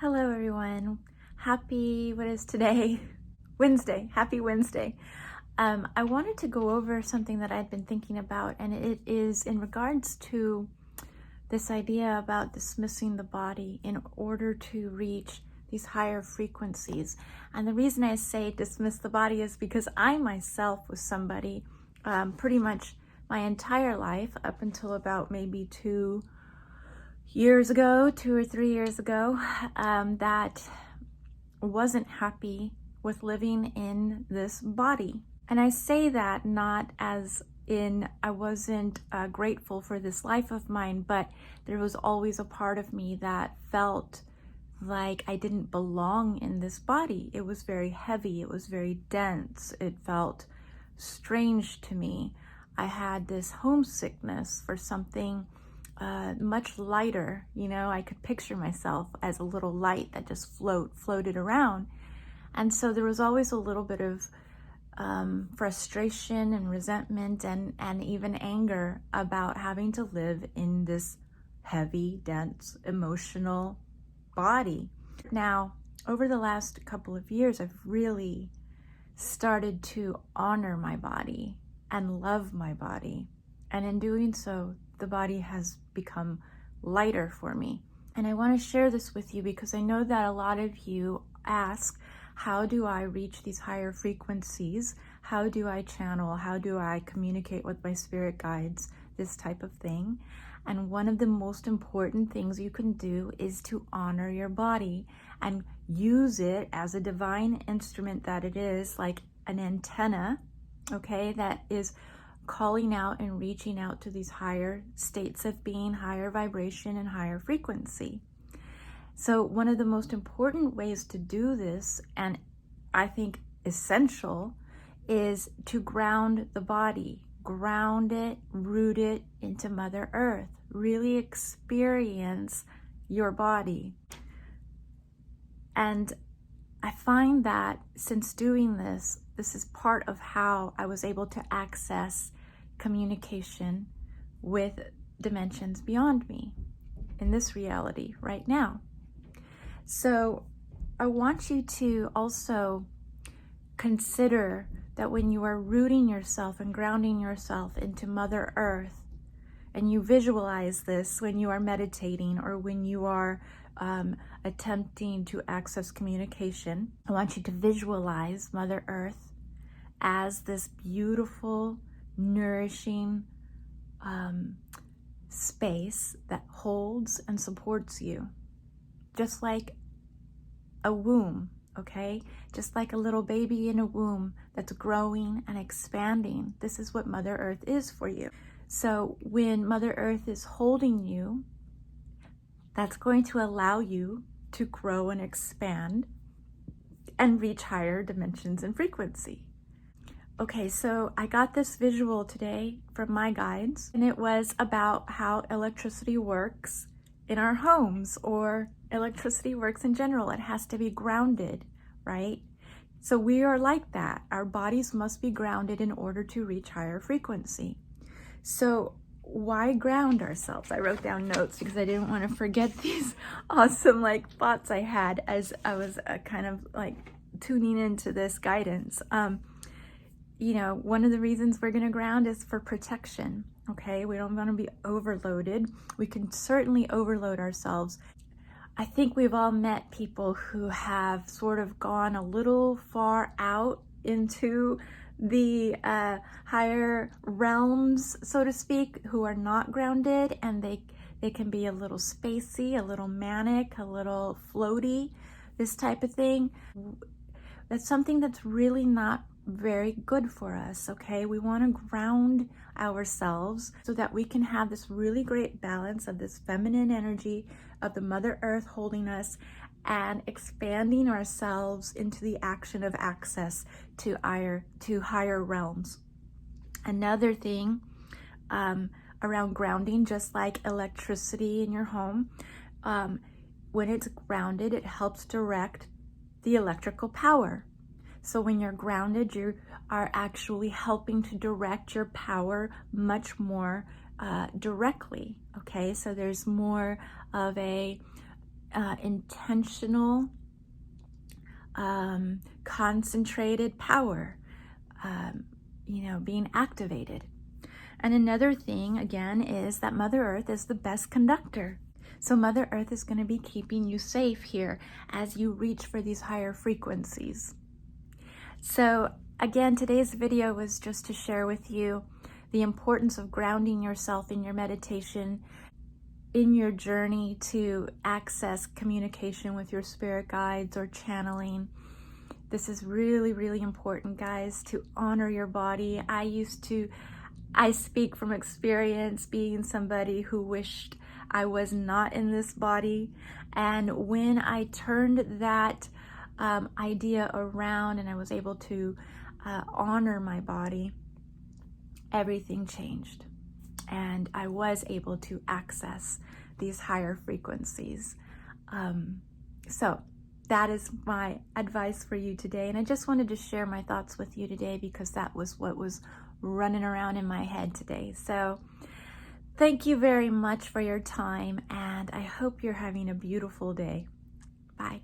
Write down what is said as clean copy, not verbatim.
Hello everyone. What is today? Wednesday. Happy Wednesday. I wanted to go over something that I've been thinking about, and it is in regards to this idea about dismissing the body in order to reach these higher frequencies. And the reason I say dismiss the body is because I myself was somebody pretty much my entire life up until about maybe 2 or 3 years ago, that wasn't happy with living in this body. And I say that not as in I wasn't grateful for this life of mine, but there was always a part of me that felt like I didn't belong in this body. It was very heavy, it was very dense, it felt strange to me. I had this homesickness for something much lighter. I could picture myself as a little light that just floated around. And so there was always a little bit of frustration and resentment and even anger about having to live in this heavy, dense, emotional body. Now, over the last couple of years, I've really started to honor my body and love my body. And in doing so, the body has become lighter for me. And I want to share this with you because I know that a lot of you ask, how do I reach these higher frequencies? How do I channel? How do I communicate with my spirit guides? This type of thing. And one of the most important things you can do is to honor your body and use it as a divine instrument that it is, like an antenna, okay, that is calling out and reaching out to these higher states of being, higher vibration and higher frequency. So one of the most important ways to do this, and I think essential, is to ground the body. Ground it, root it into Mother Earth. Really experience your body. And I find that since doing this, this is part of how I was able to access communication with dimensions beyond me in this reality right now. So I want you to also consider that when you are rooting yourself and grounding yourself into Mother Earth, and you visualize this when you are meditating or when you are attempting to access communication, I want you to visualize Mother Earth as this beautiful, nourishing space that holds and supports you. Just like a womb, okay? Just like a little baby in a womb that's growing and expanding. This is what Mother Earth is for you. So when Mother Earth is holding you, that's going to allow you to grow and expand and reach higher dimensions and frequency. Okay, so I got this visual today from my guides, and it was about how electricity works in our homes, or electricity works in general. It has to be grounded, right? So we are like that. Our bodies must be grounded in order to reach higher frequency. So why ground ourselves? I wrote down notes because I didn't want to forget these awesome thoughts I had as I was kind of tuning into this guidance. One of the reasons we're going to ground is for protection, okay? We don't want to be overloaded. We can certainly overload ourselves. I think we've all met people who have sort of gone a little far out into the higher realms, so to speak, who are not grounded, and they can be a little spacey, a little manic, a little floaty, this type of thing. That's something that's really not very good for us, okay? We want to ground ourselves so that we can have this really great balance of this feminine energy of the Mother Earth holding us and expanding ourselves into the action of access to higher realms. Another thing around grounding, just like electricity in your home, when it's grounded, it helps direct the electrical power. So when you're grounded, you are actually helping to direct your power much more directly, okay? So there's more of a intentional, concentrated power, being activated. And another thing, again, is that Mother Earth is the best conductor. So Mother Earth is going to be keeping you safe here as you reach for these higher frequencies. So again, today's video was just to share with you the importance of grounding yourself in your meditation, in your journey to access communication with your spirit guides or channeling. This is really, really important, guys, to honor your body. I speak from experience, being somebody who wished I was not in this body. And when I turned that idea around and I was able to honor my body, everything changed. And I was able to access these higher frequencies. So that is my advice for you today. And I just wanted to share my thoughts with you today because that was what was running around in my head today. So thank you very much for your time, and I hope you're having a beautiful day. Bye.